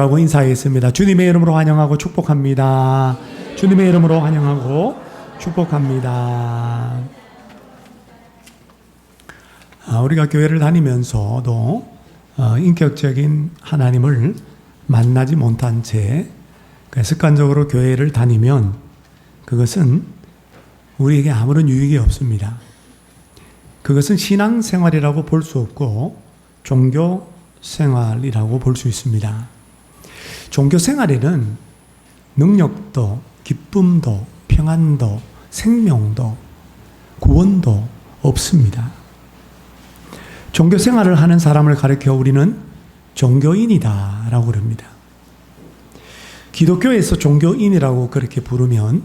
라고 인사하겠습니다. 주님의 이름으로 환영하고 축복합니다. 주님의 이름으로 환영하고 축복합니다. 우리가 교회를 다니면서도 인격적인 하나님을 만나지 못한 채 습관적으로 교회를 다니면 그것은 우리에게 아무런 유익이 없습니다. 그것은 신앙생활이라고 볼 수 없고 종교생활이라고 볼 수 있습니다. 종교생활에는 능력도, 기쁨도, 평안도, 생명도, 구원도 없습니다. 종교생활을 하는 사람을 가리켜 우리는 종교인이다 라고 그럽니다. 기독교에서 종교인이라고 그렇게 부르면,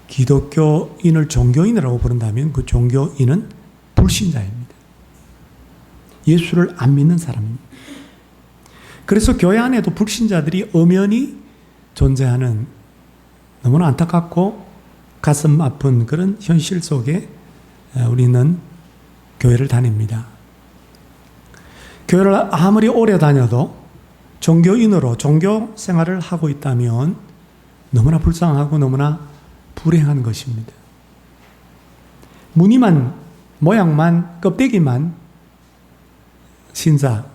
기독교인을 종교인이라고 부른다면 그 종교인은 불신자입니다. 예수를 안 믿는 사람입니다. 그래서 교회 안에도 불신자들이 엄연히 존재하는 너무나 안타깝고 가슴 아픈 그런 현실 속에 우리는 교회를 다닙니다. 교회를 아무리 오래 다녀도 종교인으로 종교 생활을 하고 있다면 너무나 불쌍하고 너무나 불행한 것입니다. 무늬만, 모양만, 껍데기만 신자,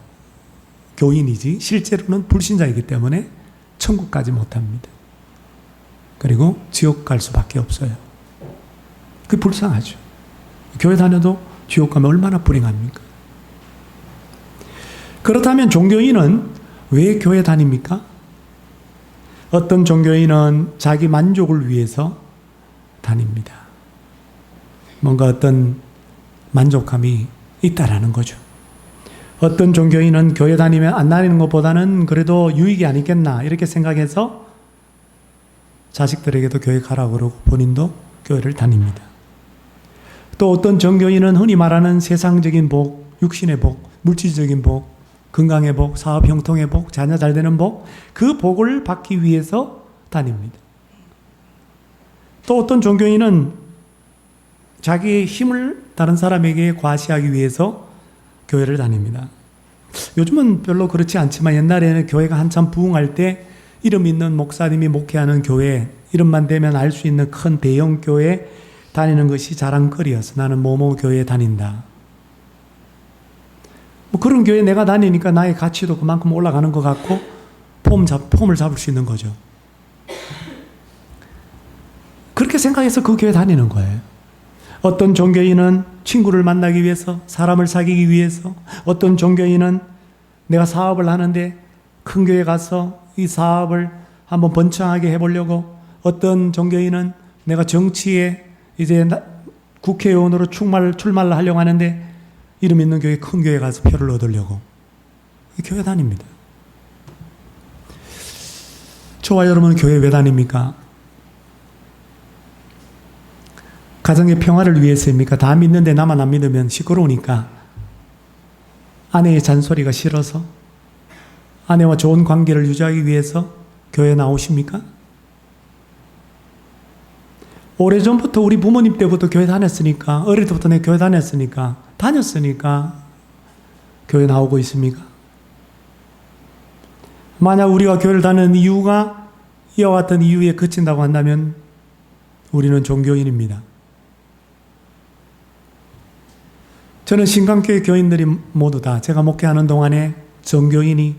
교인이지 실제로는 불신자이기 때문에 천국 가지 못합니다. 그리고 지옥 갈 수밖에 없어요. 그게 불쌍하죠. 교회 다녀도 지옥 가면 얼마나 불행합니까? 그렇다면 종교인은 왜 교회 다닙니까? 어떤 종교인은 자기 만족을 위해서 다닙니다. 뭔가 어떤 만족감이 있다라는 거죠. 어떤 종교인은 교회 다니면 안 다니는 것보다는 그래도 유익이 아니겠나 이렇게 생각해서 자식들에게도 교회 가라고 그러고 본인도 교회를 다닙니다. 또 어떤 종교인은 흔히 말하는 세상적인 복, 육신의 복, 물질적인 복, 건강의 복, 사업 형통의 복, 자녀 잘 되는 복, 그 복을 받기 위해서 다닙니다. 또 어떤 종교인은 자기의 힘을 다른 사람에게 과시하기 위해서 교회를 다닙니다. 요즘은 별로 그렇지 않지만 옛날에는 교회가 한참 부흥할 때 이름 있는 목사님이 목회하는 교회, 이름만 대면 알 수 있는 큰 대형 교회 다니는 것이 자랑거리였어. 나는 뭐뭐 교회에 다닌다. 뭐 그런 교회 내가 다니니까 나의 가치도 그만큼 올라가는 것 같고 폼을 잡을 수 있는 거죠. 그렇게 생각해서 그 교회 다니는 거예요. 어떤 종교인은 친구를 만나기 위해서, 사람을 사귀기 위해서, 어떤 종교인은 내가 사업을 하는데 큰 교회 가서 이 사업을 한번 번창하게 해보려고, 어떤 종교인은 내가 정치에 이제 국회의원으로 출마를 하려고 하는데 이름 있는 교회, 큰 교회 가서 표를 얻으려고 교회 다닙니다. 저와 여러분은 교회 왜 다닙니까? 가정의 평화를 위해서입니까? 다 믿는데 나만 안 믿으면 시끄러우니까, 아내의 잔소리가 싫어서, 아내와 좋은 관계를 유지하기 위해서 교회 나오십니까? 오래전부터 우리 부모님 때부터 교회 다녔으니까, 어릴 때부터 내 교회 다녔으니까 교회 나오고 있습니까? 만약 우리가 교회를 다니는 이유가 이와 같은 이유에 그친다고 한다면 우리는 종교인입니다. 저는 신강교회 교인들이 모두 다 제가 목회하는 동안에 종교인이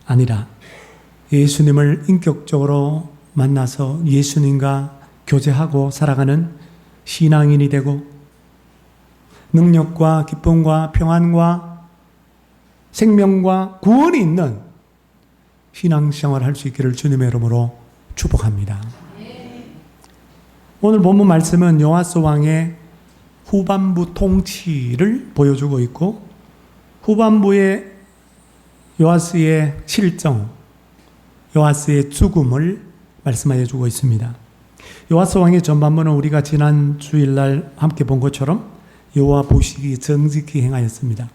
아니라 예수님을 인격적으로 만나서 예수님과 교제하고 살아가는 신앙인이 되고 능력과 기쁨과 평안과 생명과 구원이 있는 신앙생활을 할 수 있기를 주님의 이름으로 축복합니다. 오늘 본문 말씀은 요아스 왕의 후반부 통치를 보여주고 있고, 후반부의 요아스의 실정, 요아스의 죽음을 말씀하여 주고 있습니다. 요아스 왕의 전반부는 우리가 지난 주일날 함께 본 것처럼 여호와 보시기 정직히 행하였습니다.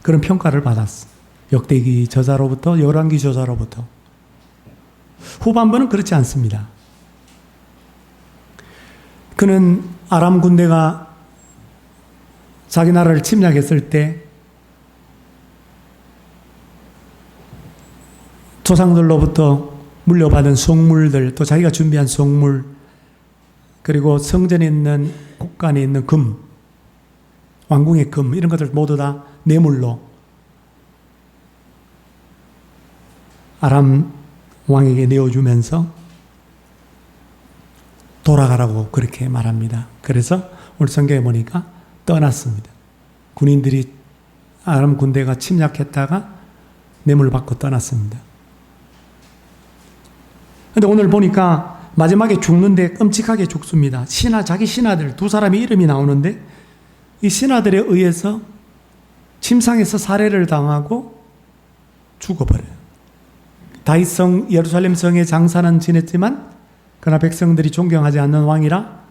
그런 평가를 받았어. 역대기 저자로부터, 열왕기 저자로부터. 후반부는 그렇지 않습니다. 그는 아람 군대가 자기 나라를 침략했을 때 조상들로부터 물려받은 성물들, 또 자기가 준비한 성물, 그리고 성전에 있는 곳간에 있는 금, 왕궁의 금, 이런 것들 모두 다 뇌물로 아람 왕에게 내어주면서 돌아가라고 그렇게 말합니다. 그래서 오늘 성경에 보니까 떠났습니다. 군인들이 아람 군대가 침략했다가 뇌물 받고 떠났습니다. 근데 오늘 보니까 마지막에 죽는데 끔찍하게 죽습니다. 자기 신하들 두 사람의 이름이 나오는데 이 신하들에 의해서 침상에서 살해를 당하고 죽어버려요. 다윗성 예루살렘 성의 장사는 지냈지만 그러나 백성들이 존경하지 않는 왕이라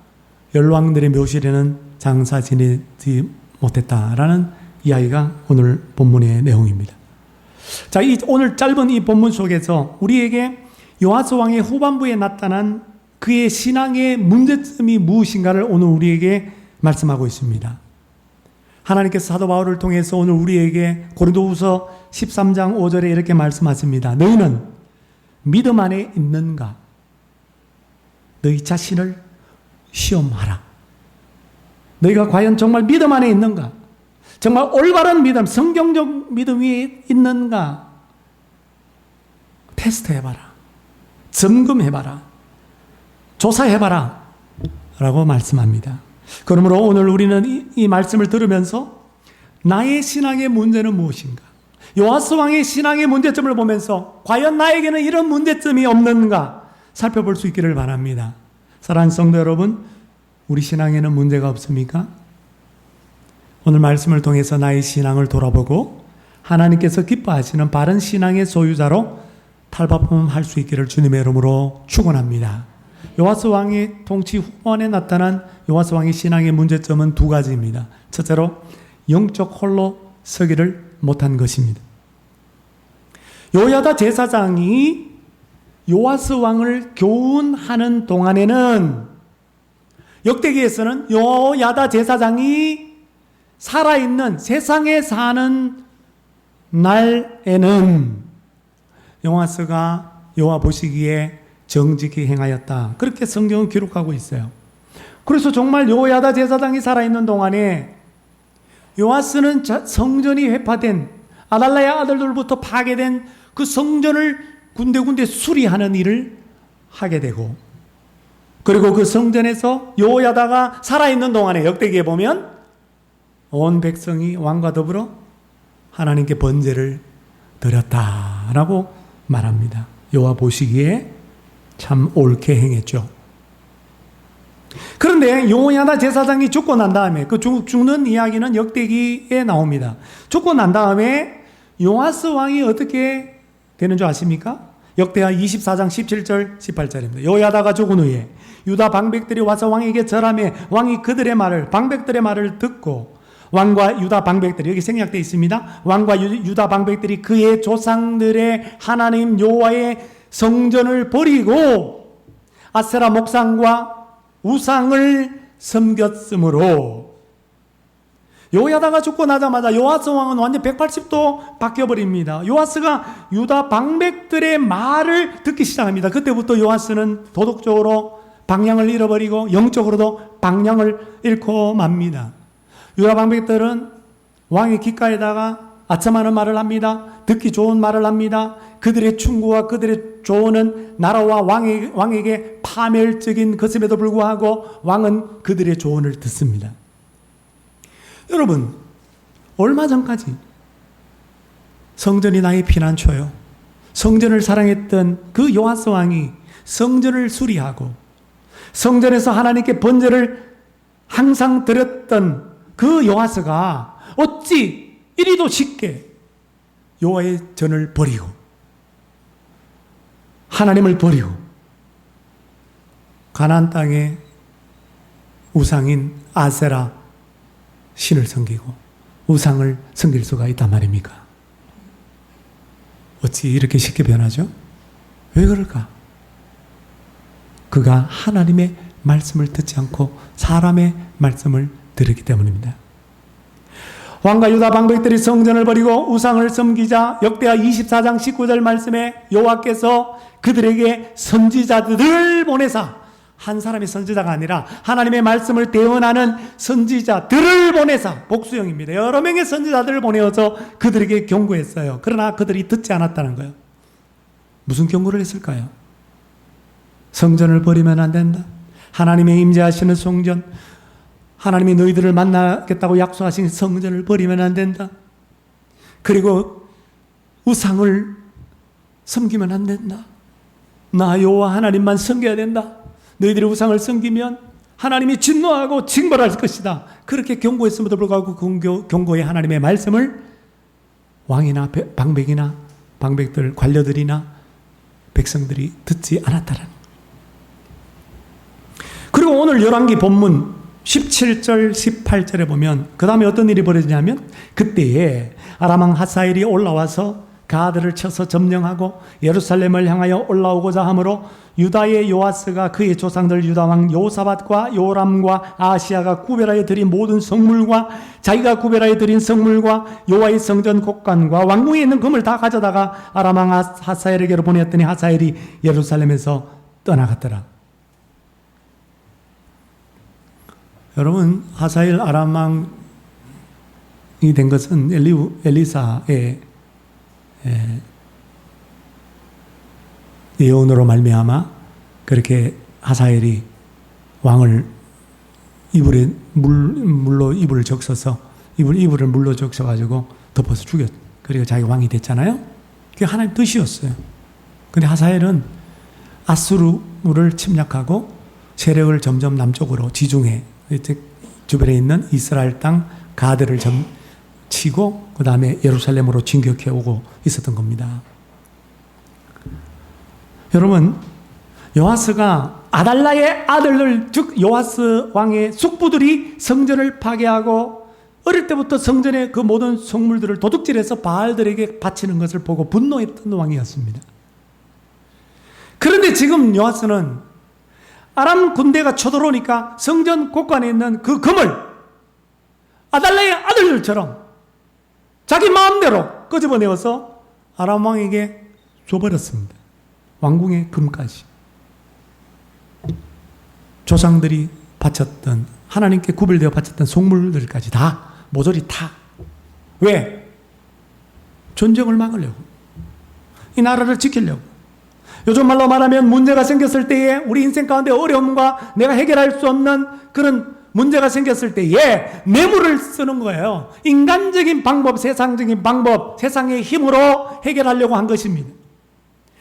열왕들의 묘실에는 장사 지내지 못했다라는 이야기가 오늘 본문의 내용입니다. 자, 오늘 짧은 이 본문 속에서 우리에게 요아스 왕의 후반부에 나타난 그의 신앙의 문제점이 무엇인가를 오늘 우리에게 말씀하고 있습니다. 하나님께서 사도 바울을 통해서 오늘 우리에게 고린도후서 13장 5절에 이렇게 말씀하십니다. 너희는 믿음 안에 있는가? 너희 자신을 시험하라. 너희가 과연 정말 믿음 안에 있는가? 정말 올바른 믿음, 성경적 믿음 위에 있는가? 테스트해봐라. 점검해봐라. 조사해봐라. 라고 말씀합니다. 그러므로 오늘 우리는 이 말씀을 들으면서 나의 신앙의 문제는 무엇인가? 요아스 왕의 신앙의 문제점을 보면서 과연 나에게는 이런 문제점이 없는가 살펴볼 수 있기를 바랍니다. 사랑하는 성도 여러분, 우리 신앙에는 문제가 없습니까? 오늘 말씀을 통해서 나의 신앙을 돌아보고 하나님께서 기뻐하시는 바른 신앙의 소유자로 탈바꿈할 수 있기를 주님의 이름으로 축원합니다. 요아스 왕의 통치 후반에 나타난 요아스 왕의 신앙의 문제점은 두 가지입니다. 첫째로 영적 홀로 서기를 못한 것입니다. 요야다 제사장이 요아스 왕을 교훈하는 동안에는 역대기에서는 요야다 제사장이 살아있는 세상에 사는 날에는 요아스가 여호와 보시기에 정직히 행하였다. 그렇게 성경은 기록하고 있어요. 그래서 정말 요야다 제사장이 살아있는 동안에 요아스는 성전이 회파된 아달라의 아들들부터 파괴된 그 성전을 군데군데 수리하는 일을 하게 되고, 그리고 그 성전에서 요야다가 살아있는 동안에 역대기에 보면 온 백성이 왕과 더불어 하나님께 번제를 드렸다라고 말합니다. 여호와 보시기에 참 옳게 행했죠. 그런데 요야다 제사장이 죽고 난 다음에 그 죽는 이야기는 역대기에 나옵니다. 죽고 난 다음에 요아스 왕이 어떻게 되는 줄 아십니까? 역대하 24장 17절 18절입니다. 요야다가 죽은 후에 유다 방백들이 와서 왕에게 절하며 왕이 그들의 말을 방백들의 말을 듣고 왕과 유다 방백들이 여기 생략되어 있습니다. 왕과 유다 방백들이 그의 조상들의 하나님 여호와의 성전을 버리고 아세라 목상과 우상을 섬겼으므로 요야다가 죽고 나자마자 요아스 왕은 완전 180도 바뀌어버립니다. 요아스가 유다 방백들의 말을 듣기 시작합니다. 그때부터 요아스는 도덕적으로 방향을 잃어버리고 영적으로도 방향을 잃고 맙니다. 유다 방백들은 왕의 귓가에다가 아첨하는 말을 합니다. 듣기 좋은 말을 합니다. 그들의 충고와 그들의 조언은 나라와 왕에게 파멸적인 것임에도 불구하고 왕은 그들의 조언을 듣습니다. 여러분, 얼마 전까지 성전이 나의 피난처요, 성전을 사랑했던 그 요아스 왕이 성전을 수리하고 성전에서 하나님께 번제를 항상 드렸던 그 요아스가 어찌 이리도 쉽게 여호와의 전을 버리고 하나님을 버리고 가나안 땅의 우상인 아세라 신을 섬기고 우상을 섬길 수가 있단 말입니까? 어찌 이렇게 쉽게 변하죠? 왜 그럴까? 그가 하나님의 말씀을 듣지 않고 사람의 말씀을 들었기 때문입니다. 왕과 유다 방백들이 성전을 버리고 우상을 섬기자 역대하 24장 19절 말씀에 여호와께서 그들에게 선지자들을 보내사, 한 사람의 선지자가 아니라 하나님의 말씀을 대언하는 선지자들을 보내사, 복수형입니다. 여러 명의 선지자들을 보내어서 그들에게 경고했어요. 그러나 그들이 듣지 않았다는 거예요. 무슨 경고를 했을까요? 성전을 버리면 안 된다. 하나님의 임재하시는 성전, 하나님이 너희들을 만나겠다고 약속하신 성전을 버리면 안 된다. 그리고 우상을 섬기면 안 된다. 나 여호와 하나님만 섬겨야 된다. 너희들이 우상을 섬기면 하나님이 진노하고 징벌할 것이다. 그렇게 경고했음에도 불구하고 그 경고의 하나님의 말씀을 왕이나 방백이나 방백들, 관료들이나 백성들이 듣지 않았다는. 그리고 오늘 열왕기 본문 17절 18절에 보면 그 다음에 어떤 일이 벌어지냐면, 그때에 아람왕 하사엘이 올라와서 가드를 쳐서 점령하고 예루살렘을 향하여 올라오고자 하므로 유다의 요아스가 그의 조상들 유다왕 요사밧과 요람과 아시아가 구별하여 드린 모든 성물과 자기가 구별하여 드린 성물과 여호와의 성전 곡관과 왕궁에 있는 금을 다 가져다가 아람왕 하사엘에게로 보냈더니 하사엘이 예루살렘에서 떠나갔더라. 여러분, 하사엘 아람왕이 된 것은 엘리사의 예언으로 말미암아 그렇게 하사엘이 왕을 물로 이불을 적셔서 이불을 물로 적셔가지고 덮어서 죽였. 그리고 자기 왕이 됐잖아요. 그게 하나님 뜻이었어요. 근데 하사엘은 아수르를 침략하고 세력을 점점 남쪽으로 지중해 주변에 있는 이스라엘 땅 가드를 치고 그 다음에 예루살렘으로 진격해 오고 있었던 겁니다. 여러분, 요아스가 아달라의 아들들, 즉 요아스 왕의 숙부들이 성전을 파괴하고 어릴 때부터 성전의 그 모든 성물들을 도둑질해서 바알들에게 바치는 것을 보고 분노했던 왕이었습니다. 그런데 지금 요아스는 아람 군대가 쳐들어오니까 성전 곳간에 있는 그 금을 아달라의 아들들처럼 자기 마음대로 끄집어내어서 아람 왕에게 줘버렸습니다. 왕궁의 금까지. 조상들이 바쳤던, 하나님께 구별되어 바쳤던 속물들까지 다, 모조리 다. 왜? 전쟁을 막으려고. 이 나라를 지키려고. 요즘 말로 말하면 문제가 생겼을 때에, 우리 인생 가운데 어려움과 내가 해결할 수 없는 그런 문제가 생겼을 때에 뇌물을 쓰는 거예요. 인간적인 방법, 세상적인 방법, 세상의 힘으로 해결하려고 한 것입니다.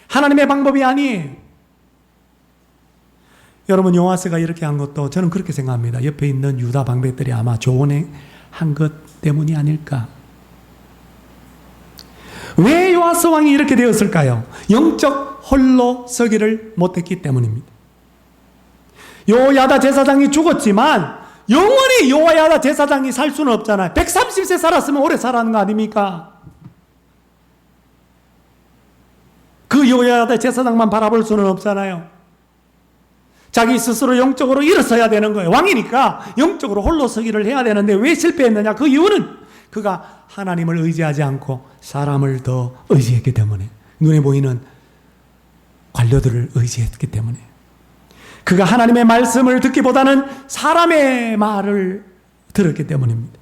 하나님의 방법이 아니에요. 여러분, 요아스가 이렇게 한 것도 저는 그렇게 생각합니다. 옆에 있는 유다 방백들이 아마 조언해 한 것 때문이 아닐까. 왜 요아스 왕이 이렇게 되었을까요? 영적 홀로 서기를 못했기 때문입니다. 요야다 제사장이 죽었지만 영원히 요야다 제사장이 살 수는 없잖아요. 130세 살았으면 오래 살았는 거 아닙니까? 그 요야다 제사장만 바라볼 수는 없잖아요. 자기 스스로 영적으로 일어서야 되는 거예요. 왕이니까 영적으로 홀로 서기를 해야 되는데 왜 실패했느냐? 그 이유는 그가 하나님을 의지하지 않고 사람을 더 의지했기 때문에, 눈에 보이는 관료들을 의지했기 때문에, 그가 하나님의 말씀을 듣기보다는 사람의 말을 들었기 때문입니다.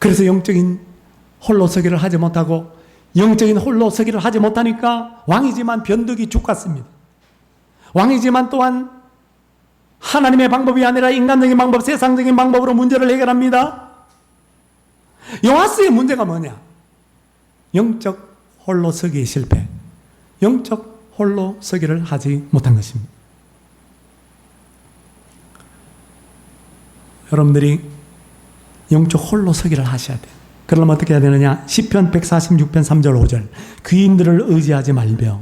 그래서 영적인 홀로서기를 하지 못하고, 영적인 홀로서기를 하지 못하니까 왕이지만 변덕이 죽 같습니다. 왕이지만 또한 하나님의 방법이 아니라 인간적인 방법, 세상적인 방법으로 문제를 해결합니다. 요아스의 문제가 뭐냐? 영적 홀로서기의 실패, 영적 홀로서기를 하지 못한 것입니다. 여러분들이 영적 홀로서기를 하셔야 돼요. 그러려면 어떻게 해야 되느냐? 시편 146편 3절 5절 귀인들을 의지하지 말며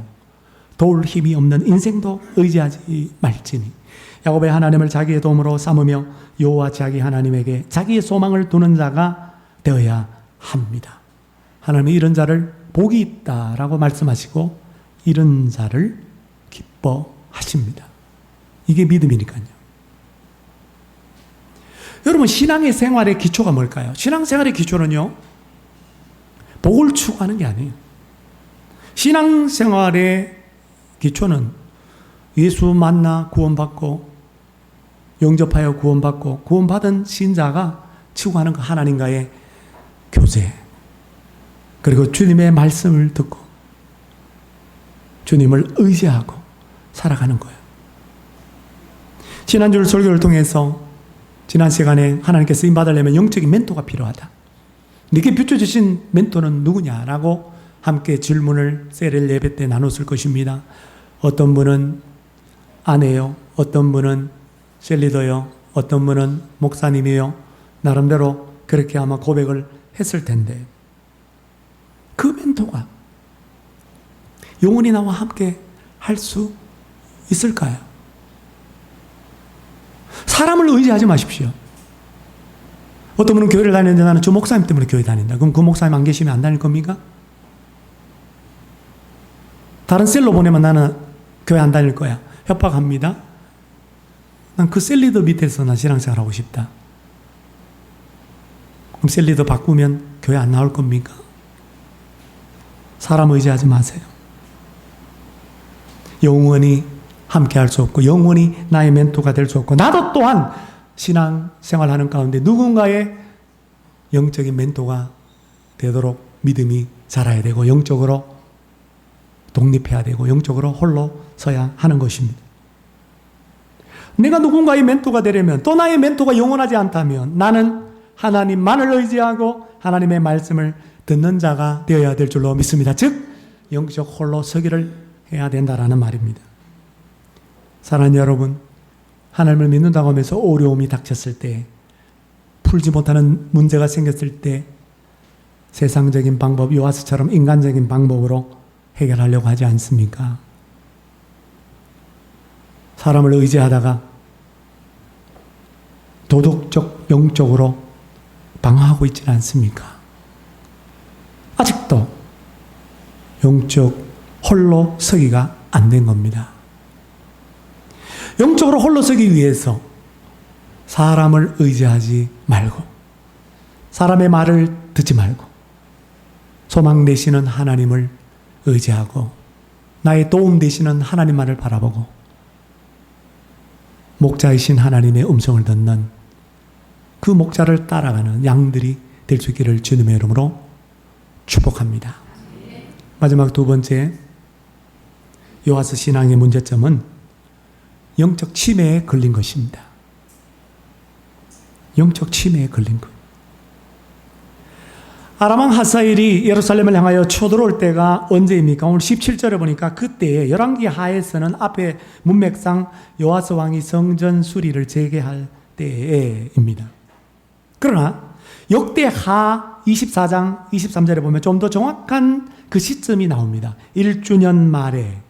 도울 힘이 없는 인생도 의지하지 말지니 야곱의 하나님을 자기의 도움으로 삼으며 여호와 자기 하나님에게 자기의 소망을 두는 자가 되어야 합니다. 하나님이 이런 자를 복이 있다라고 말씀하시고 이런 자를 기뻐하십니다. 이게 믿음이니까요. 여러분, 신앙의 생활의 기초가 뭘까요? 신앙생활의 기초는요, 복을 추구하는 게 아니에요. 신앙생활의 기초는 예수 만나 구원받고 영접하여 구원받고 구원받은 신자가 추구하는 그 하나님과의 교제, 그리고 주님의 말씀을 듣고 주님을 의지하고 살아가는 거예요. 지난주 설교를 통해서 지난 시간에 하나님께서 쓰임 받으려면 영적인 멘토가 필요하다. 네게 비춰주신 멘토는 누구냐라고 함께 질문을 세례 예배 때 나눴을 것입니다. 어떤 분은 아내요, 어떤 분은 셀리더요, 어떤 분은 목사님이요, 나름대로 그렇게 아마 고백을 했을 텐데, 그 멘토가 영원히 나와 함께 할 수 있을까요? 사람을 의지하지 마십시오. 어떤 분은 교회를 다니는데 나는 저 목사님 때문에 교회 다닌다. 그럼 그 목사님 안 계시면 안 다닐 겁니까? 다른 셀로 보내면 나는 교회 안 다닐 거야. 협박합니다. 난 그 셀리더 밑에서 나 신앙생활 하고 싶다. 그럼 셀리더 바꾸면 교회 안 나올 겁니까? 사람 의지하지 마세요. 영원히 함께 할 수 없고 영원히 나의 멘토가 될 수 없고, 나도 또한 신앙생활하는 가운데 누군가의 영적인 멘토가 되도록 믿음이 자라야 되고 영적으로 독립해야 되고 영적으로 홀로 서야 하는 것입니다. 내가 누군가의 멘토가 되려면, 또 나의 멘토가 영원하지 않다면 나는 하나님만을 의지하고 하나님의 말씀을 듣는 자가 되어야 될 줄로 믿습니다. 즉 영적 홀로 서기를 해야 된다라는 말입니다. 사랑하는 여러분, 하나님을 믿는다고 하면서 어려움이 닥쳤을 때, 풀지 못하는 문제가 생겼을 때 세상적인 방법, 요아스처럼 인간적인 방법으로 해결하려고 하지 않습니까? 사람을 의지하다가 도덕적, 영적으로 방황하고 있지는 않습니까? 아직도 영적 홀로 서기가 안 된 겁니다. 영적으로 홀로 서기 위해서 사람을 의지하지 말고, 사람의 말을 듣지 말고, 소망 되시는 하나님을 의지하고, 나의 도움 되시는 하나님만을 바라보고, 목자이신 하나님의 음성을 듣는 그 목자를 따라가는 양들이 될 수 있기를 주님의 이름으로 축복합니다. 마지막 두 번째, 요아스 신앙의 문제점은 영적 치매에 걸린 것입니다. 영적 치매에 걸린 것. 아람왕 하사엘이 예루살렘을 향하여 쳐들어올 때가 언제입니까? 오늘 17절에 보니까 그때에 열왕기 하에서는 앞에 문맥상 요아스 왕이 성전 수리를 재개할 때에입니다. 그러나 역대하 24장 23절에 보면 좀 더 정확한 그 시점이 나옵니다. 1주년 말에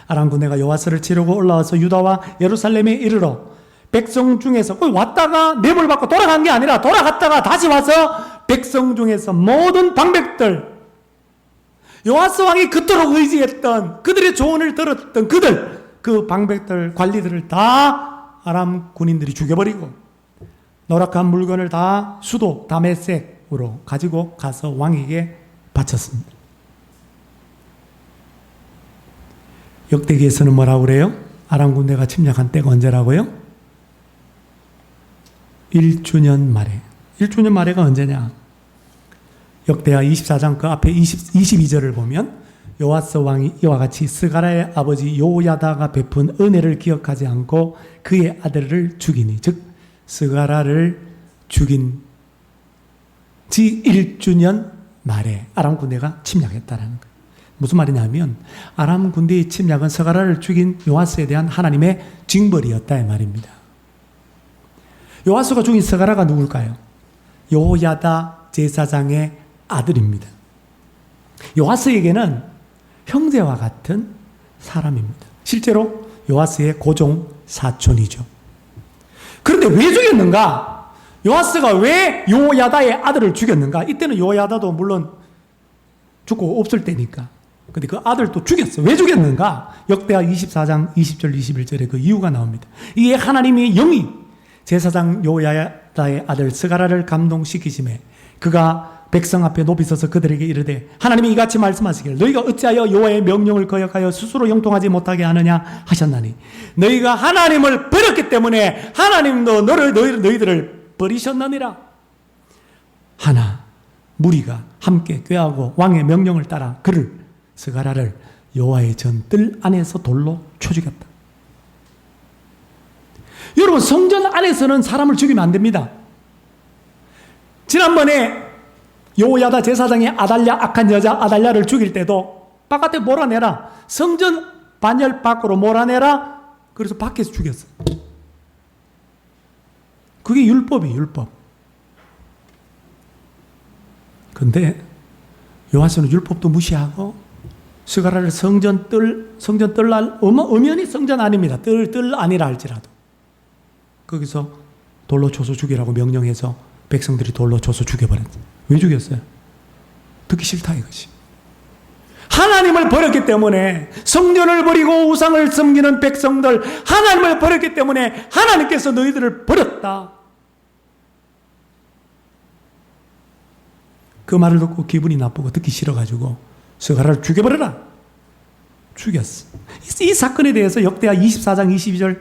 아람 군대가 요아스를 치르고 올라와서 유다와 예루살렘에 이르러 백성 중에서 왔다가 뇌물 받고 돌아간 게 아니라 돌아갔다가 다시 와서 백성 중에서 모든 방백들, 요아스 왕이 그토록 의지했던, 그들의 조언을 들었던 그 방백들, 관리들을 다 아람 군인들이 죽여버리고 노락한 물건을 다 수도 다메섹으로 가지고 가서 왕에게 바쳤습니다. 역대기에서는 뭐라고 그래요? 아람 군대가 침략한 때가 언제라고요? 1주년 말에. 1주년 말에가 언제냐? 역대하 24장 그 앞에 22절을 보면 요아스 왕이 이와 같이 스가랴의 아버지 요야다가 베푼 은혜를 기억하지 않고 그의 아들을 죽이니, 즉 스가랴를 죽인 지 1주년 말에 아람 군대가 침략했다라는 거예요. 무슨 말이냐면 아람 군대의 침략은 스가랴를 죽인 요아스에 대한 하나님의 징벌이었다 이 말입니다. 요아스가 죽인 스가랴가 누굴까요? 요야다 제사장의 아들입니다. 요아스에게는 형제와 같은 사람입니다. 실제로 요아스의 고종 사촌이죠. 그런데 왜 죽였는가? 요아스가 왜 요야다의 아들을 죽였는가? 이때는 요야다도 물론 죽고 없을 때니까. 근데 그 아들도 죽였어. 왜 죽였는가? 역대하 24장 20절 21절에 그 이유가 나옵니다. 이에 하나님의 영이 제사장 요야다의 아들 스가랴를 감동시키심에 그가 백성 앞에 높이 서서 그들에게 이르되 하나님이 이같이 말씀하시길 너희가 어찌하여 여호와의 명령을 거역하여 스스로 형통하지 못하게 하느냐 하셨나니 너희가 하나님을 버렸기 때문에 하나님도 너희들을 버리셨느니라. 하나 무리가 함께 꾀하고 왕의 명령을 따라 그를 스가랴를 여호와의 전뜰 안에서 돌로 쳐 죽였다. 여러분, 성전 안에서는 사람을 죽이면 안 됩니다. 지난번에 여호야다 제사장이 아달랴, 악한 여자 아달랴를 죽일 때도 바깥에 몰아내라, 성전 반열 밖으로 몰아내라, 그래서 밖에서 죽였어. 그게 율법이에요, 율법. 근데 요하스는 율법도 무시하고 스가랴를 성전 뜰 엄연히 성전 아닙니다. 뜰 아니라 할지라도 거기서 돌로 쳐서 죽이라고 명령해서 백성들이 돌로 쳐서 죽여버렸어요. 왜 죽였어요? 듣기 싫다 이것이. 하나님을 버렸기 때문에, 성전을 버리고 우상을 섬기는 백성들, 하나님을 버렸기 때문에 하나님께서 너희들을 버렸다. 그 말을 듣고 기분이 나쁘고 듣기 싫어가지고 스가랴를 죽여버려라. 죽였어. 이 사건에 대해서 역대하 24장 22절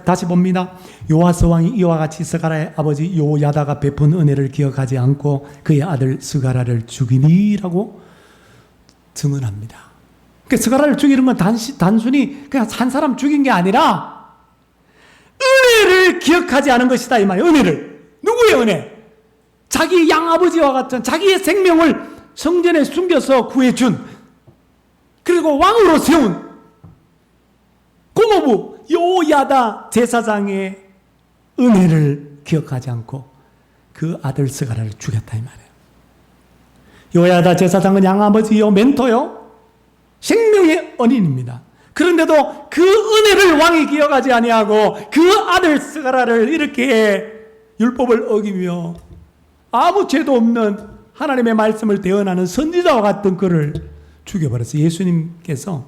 다시 봅니다. 요아스 왕이 이와 같이 스가랴의 아버지 요야다가 베푼 은혜를 기억하지 않고 그의 아들 스가랴를 죽이니라고 증언합니다. 그러니까 스가랴를 죽이는 건 단순히 그냥 한 사람 죽인 게 아니라 은혜를 기억하지 않은 것이다 이 말이에요. 은혜를. 누구의 은혜? 자기 양아버지와 같은 자기의 생명을 성전에 숨겨서 구해준, 그리고 왕으로 세운 고모부 요야다 제사장의 은혜를 기억하지 않고 그 아들 스가랴를 죽였다 이 말이에요. 요야다 제사장은 양아버지요, 멘토요, 생명의 언인입니다. 그런데도 그 은혜를 왕이 기억하지 아니하고 그 아들 스가랴를 이렇게 율법을 어기며 아무 죄도 없는 하나님의 말씀을 대언하는 선지자와 같은 그를 죽여버렸어요. 예수님께서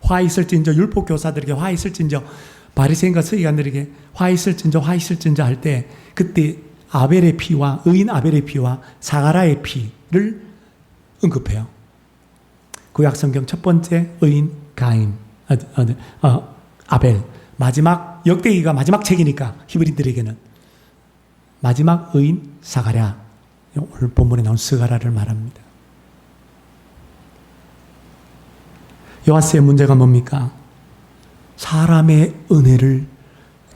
화 있을진저, 율법 교사들에게 화 있을진저, 바리새인과 서기관들에게 화 있을진저 할 때 그때 아벨의 피와, 의인 아벨의 피와 사가랴의 피를 언급해요. 구약성경 첫 번째 의인 가인, 아벨, 마지막 역대기가 마지막 책이니까 히브리들에게는 마지막 의인 사가랴, 오늘 본문에 나온 스가랴를 말합니다. 요아스의 문제가 뭡니까? 사람의 은혜를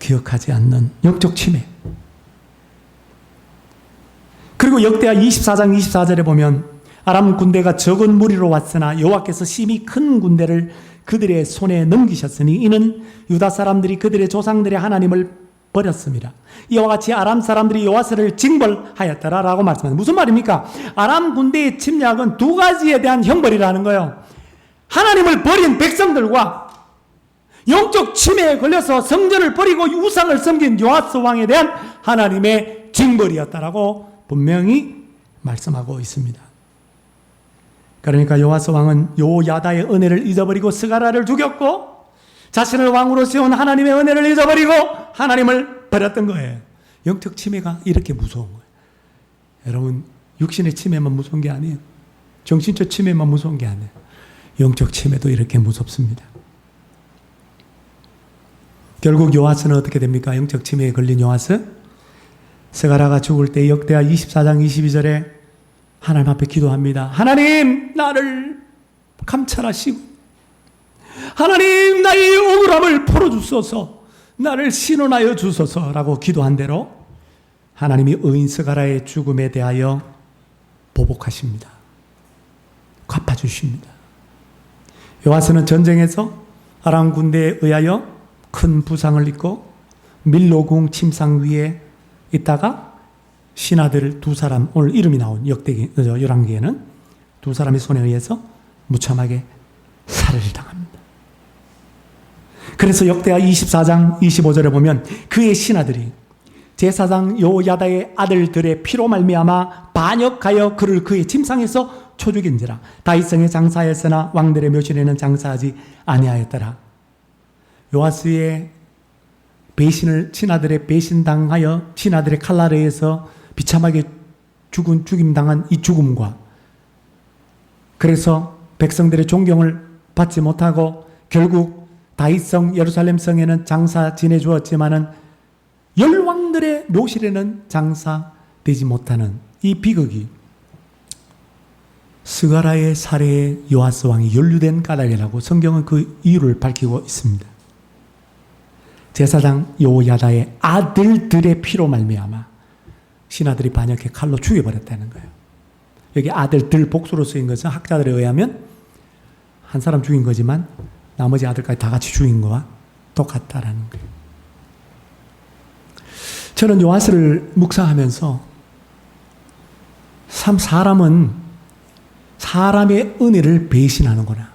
기억하지 않는 영적 침해. 그리고 역대하 24장 24절에 보면 아람 군대가 적은 무리로 왔으나 여호와께서 심히 큰 군대를 그들의 손에 넘기셨으니 이는 유다 사람들이 그들의 조상들의 하나님을 버렸습니다. 이와 같이 아람 사람들이 요아스를 징벌하였더라라고 말씀합니다. 무슨 말입니까? 아람 군대의 침략은 두 가지에 대한 형벌이라는 거예요. 하나님을 버린 백성들과 영적 침해에 걸려서 성전을 버리고 우상을 섬긴 요아스 왕에 대한 하나님의 징벌이었다라고 분명히 말씀하고 있습니다. 그러니까 요아스 왕은 요야다의 은혜를 잊어버리고 스가랴를 죽였고 자신을 왕으로 세운 하나님의 은혜를 잊어버리고 하나님을 버렸던 거예요. 영적 침해가 이렇게 무서운 거예요. 여러분, 육신의 침해만 무서운 게 아니에요. 정신적 침해만 무서운 게 아니에요. 영적 침해도 이렇게 무섭습니다. 결국 요아스는 어떻게 됩니까? 영적 침해에 걸린 요아스, 스가랴가 죽을 때 역대하 24장 22절에 하나님 앞에 기도합니다. 하나님, 나를 감찰하시고 하나님, 나의 억울함을 풀어주소서, 나를 신원하여 주소서라고 기도한 대로 하나님이 의인 스가랴의 죽음에 대하여 보복하십니다. 갚아주십니다. 요아스는 전쟁에서 아람 군대에 의하여 큰 부상을 입고 밀로궁 침상 위에 있다가 신하들 두 사람, 오늘 이름이 나온 열왕기에는 두 사람의 손에 의해서 무참하게 살해를 당합니다. 그래서 역대하 24장 25절에 보면 그의 신하들이 제사장 요야다의 아들들의 피로 말미암아 반역하여 그를 그의 침상에서 초죽인지라. 다윗성에 장사하였으나 왕들의 묘실에는 장사하지 아니하였더라. 요아스의 배신을 신하들의 배신당하여 신하들의 칼날에 의해서 비참하게 죽임당한 이 죽음과, 그래서 백성들의 존경을 받지 못하고 결국 다윗성 예루살렘성에는 장사 지내주었지만은 열왕들의 묘실에는 장사되지 못하는 이 비극이 스가랴의 살해에 요아스 왕이 연루된 까닭이라고 성경은 그 이유를 밝히고 있습니다. 제사장 여호야다의 아들들의 피로 말미암아 신하들이 반역해 칼로 죽여버렸다는 거예요. 여기 아들들 복수로 쓰인 것은 학자들에 의하면 한 사람 죽인 거지만 나머지 아들까지 다 같이 죽인 거와 똑같다라는 거예요. 저는 요아스를 묵상하면서 참 사람은 사람의 은혜를 배신하는구나.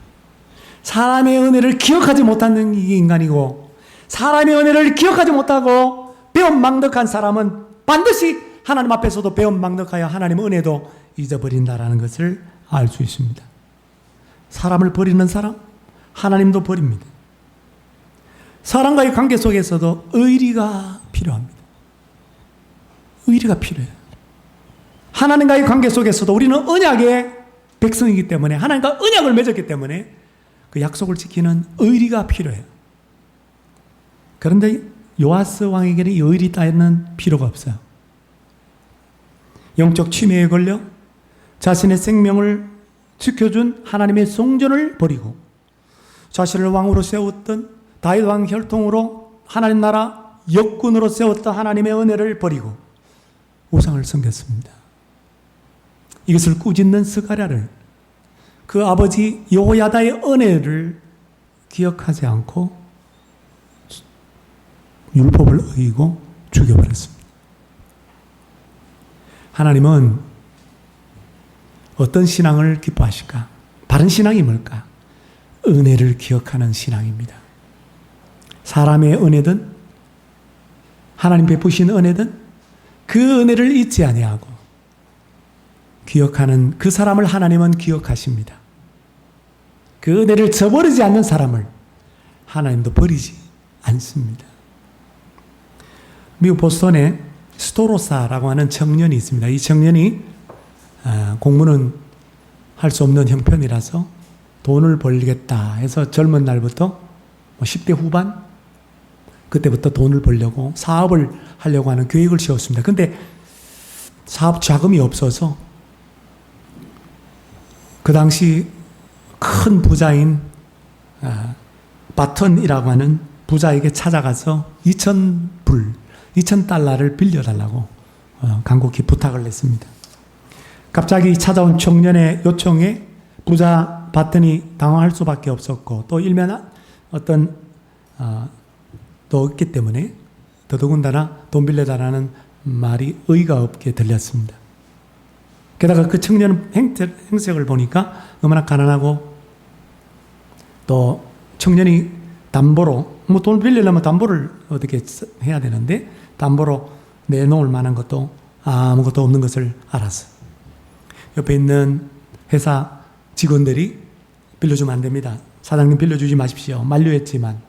사람의 은혜를 기억하지 못하는 이게 인간이고, 사람의 은혜를 기억하지 못하고 배은망덕한 사람은 반드시 하나님 앞에서도 배은망덕하여 하나님의 은혜도 잊어버린다라는 것을 알 수 있습니다. 사람을 버리는 사람, 하나님도 버립니다. 사람과의 관계 속에서도 의리가 필요합니다. 의리가 필요해요. 하나님과의 관계 속에서도 우리는 언약의 백성이기 때문에, 하나님과 언약을 맺었기 때문에 그 약속을 지키는 의리가 필요해요. 그런데 요아스 왕에게는 이 의리 따위는 필요가 없어요. 영적 치매에 걸려 자신의 생명을 지켜준 하나님의 성전을 버리고 자신을 왕으로 세웠던 다윗 왕 혈통으로 하나님 나라 역군으로 세웠던 하나님의 은혜를 버리고 우상을 섬겼습니다. 이것을 꾸짖는 스가랴를, 그 아버지 여호야다의 은혜를 기억하지 않고 율법을 어기고 죽여버렸습니다. 하나님은 어떤 신앙을 기뻐하실까? 바른 신앙이 뭘까? 은혜를 기억하는 신앙입니다. 사람의 은혜든 하나님 베푸신 은혜든 그 은혜를 잊지 아니하고 기억하는 그 사람을 하나님은 기억하십니다. 그 은혜를 저버리지 않는 사람을 하나님도 버리지 않습니다. 미국 보스턴에 스토로사라고 하는 청년이 있습니다. 이 청년이 공부는 할 수 없는 형편이라서 돈을 벌겠다 해서 젊은 날부터 10대 후반 그때부터 돈을 벌려고 사업을 하려고 하는 계획을 세웠습니다. 근데 사업 자금이 없어서 그 당시 큰 부자인 바턴이라고 하는 부자에게 찾아가서 2,000달러를 빌려달라고 간곡히 부탁을 했습니다. 갑자기 찾아온 청년의 요청에 부자 바턴이 당황할 수밖에 없었고, 또 일면 또 없기 때문에 더더군다나 돈 빌려달라는 말이 의의가 없게 들렸습니다. 게다가 그 청년 행색을 보니까 너무나 가난하고, 또 청년이 담보로, 돈을 빌리려면 담보를 어떻게 해야 되는데 담보로 내놓을 만한 것도 아무것도 없는 것을 알았어요. 옆에 있는 회사 직원들이 빌려주면 안 됩니다. 사장님 빌려주지 마십시오. 만류했지만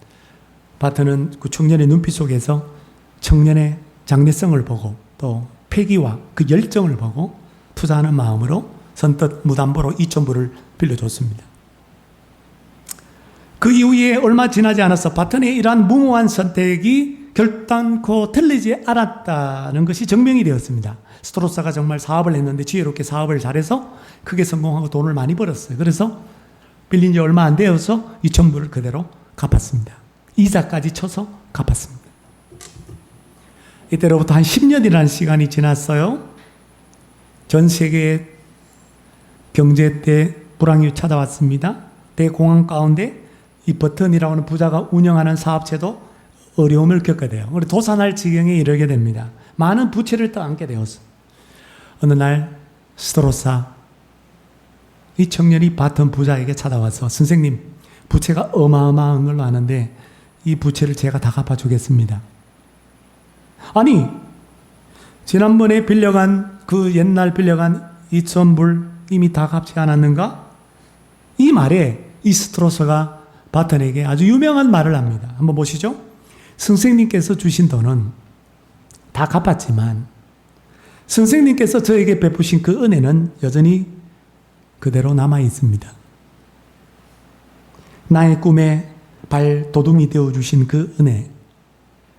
바트는 그 청년의 눈빛 속에서 청년의 장래성을 보고 또 패기와 그 열정을 보고 투자하는 마음으로 선뜻 무담보로 2,000불을 빌려줬습니다. 그 이후에 얼마 지나지 않아서 바튼의 이러한 무모한 선택이 결단코 틀리지 않았다는 것이 증명이 되었습니다. 스트로사가 정말 사업을 했는데 지혜롭게 사업을 잘해서 크게 성공하고 돈을 많이 벌었어요. 그래서 빌린 지 얼마 안 되어서 2,000불을 그대로 갚았습니다. 이자까지 쳐서 갚았습니다. 이때로부터 한 10년이라는 시간이 지났어요. 전 세계의 경제 때 불황이 찾아왔습니다. 대공황 가운데 이 버튼이라고 하는 부자가 운영하는 사업체도 어려움을 겪게 돼요. 그리고 도산할 지경에 이르게 됩니다. 많은 부채를 떠안게 되었어요. 어느 날 스트로사, 이 청년이 바튼 부자에게 찾아와서 선생님, 부채가 어마어마한 걸로 아는데 이 부채를 제가 다 갚아주겠습니다. 아니, 지난번에 빌려간 그 옛날 빌려간 2,000불 이미 다 갚지 않았는가? 이 말에 이스트로스가 바턴에게 아주 유명한 말을 합니다. 한번 보시죠. 선생님께서 주신 돈은 다 갚았지만 선생님께서 저에게 베푸신 그 은혜는 여전히 그대로 남아 있습니다. 나의 꿈에 발도둠이 되어주신 그 은혜,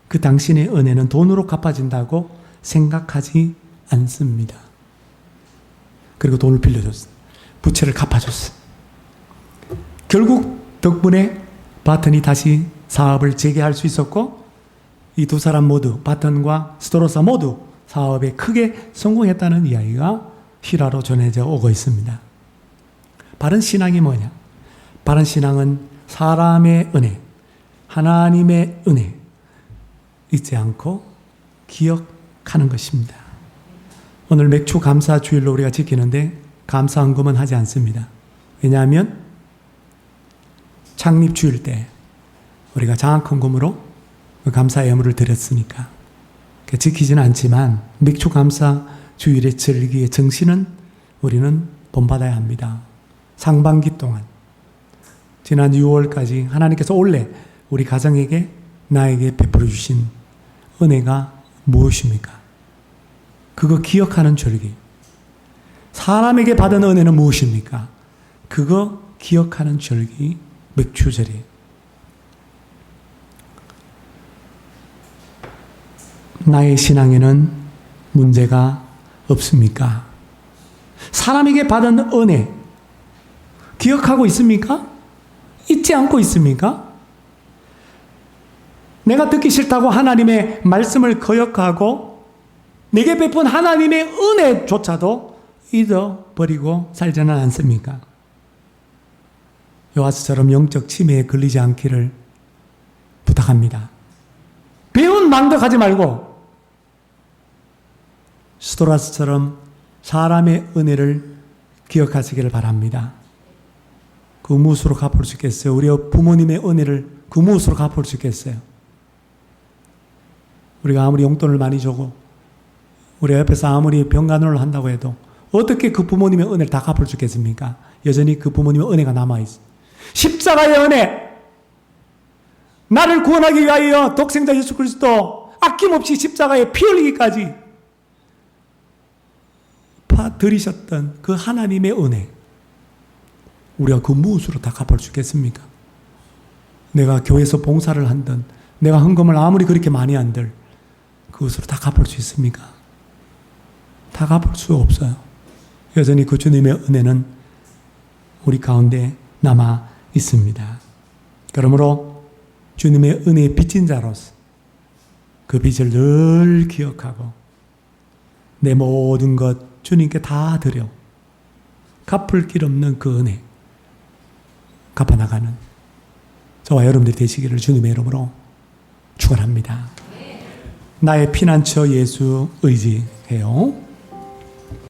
그 당신의 은혜는 돈으로 갚아진다고 생각하지 않습니다. 그리고 돈을 빌려줬어. 부채를 갚아줬어. 결국 덕분에 바턴이 다시 사업을 재개할 수 있었고 이 두 사람 모두 바턴과 스토로사 모두 사업에 크게 성공했다는 이야기가 실화로 전해져 오고 있습니다. 바른 신앙이 뭐냐? 바른 신앙은 사람의 은혜, 하나님의 은혜 잊지 않고 기억하는 것입니다. 오늘 맥주 감사 주일로 우리가 지키는데 감사 헌금은 하지 않습니다. 왜냐하면 창립 주일 때 우리가 장학 헌금으로 감사의 예물을 드렸으니까 지키지는 않지만 맥주 감사 주일의 절기의 정신은 우리는 본받아야 합니다. 상반기 동안 지난 6월까지 하나님께서 올해 우리 가정에게 나에게 베풀어 주신 은혜가 무엇입니까? 그거 기억하는 절기. 사람에게 받은 은혜는 무엇입니까? 그거 기억하는 절기 맥주절이에요. 나의 신앙에는 문제가 없습니까? 사람에게 받은 은혜 기억하고 있습니까? 잊지 않고 있습니까? 내가 듣기 싫다고 하나님의 말씀을 거역하고 내게 베푼 하나님의 은혜조차도 잊어버리고 살지는 않습니까? 요아스처럼 영적 치매에 걸리지 않기를 부탁합니다. 배운 망덕하지 말고 스토라스처럼 사람의 은혜를 기억하시기를 바랍니다. 그 무엇으로 갚을 수 있겠어요? 우리 부모님의 은혜를 그 무엇으로 갚을 수 있겠어요? 우리가 아무리 용돈을 많이 주고 우리 옆에서 아무리 병간호를 한다고 해도 어떻게 그 부모님의 은혜를 다 갚을 수 있겠습니까? 여전히 그 부모님의 은혜가 남아있어요. 십자가의 은혜, 나를 구원하기 위하여 독생자 예수 그리스도 아낌없이 십자가에 피 흘리기까지 들이셨던 그 하나님의 은혜, 우리가 그 무엇으로 다 갚을 수 있겠습니까? 내가 교회에서 봉사를 한든 내가 헌금을 아무리 그렇게 많이 한들 그것으로 다 갚을 수 있습니까? 다 갚을 수 없어요. 여전히 그 주님의 은혜는 우리 가운데 남아 있습니다. 그러므로 주님의 은혜의 빚진 자로서 그 빚을 늘 기억하고 내 모든 것 주님께 다 드려 갚을 길 없는 그 은혜 갚아나가는 저와 여러분들이 되시기를 주님의 이름으로 축원합니다. 나의 피난처 예수 의지해요.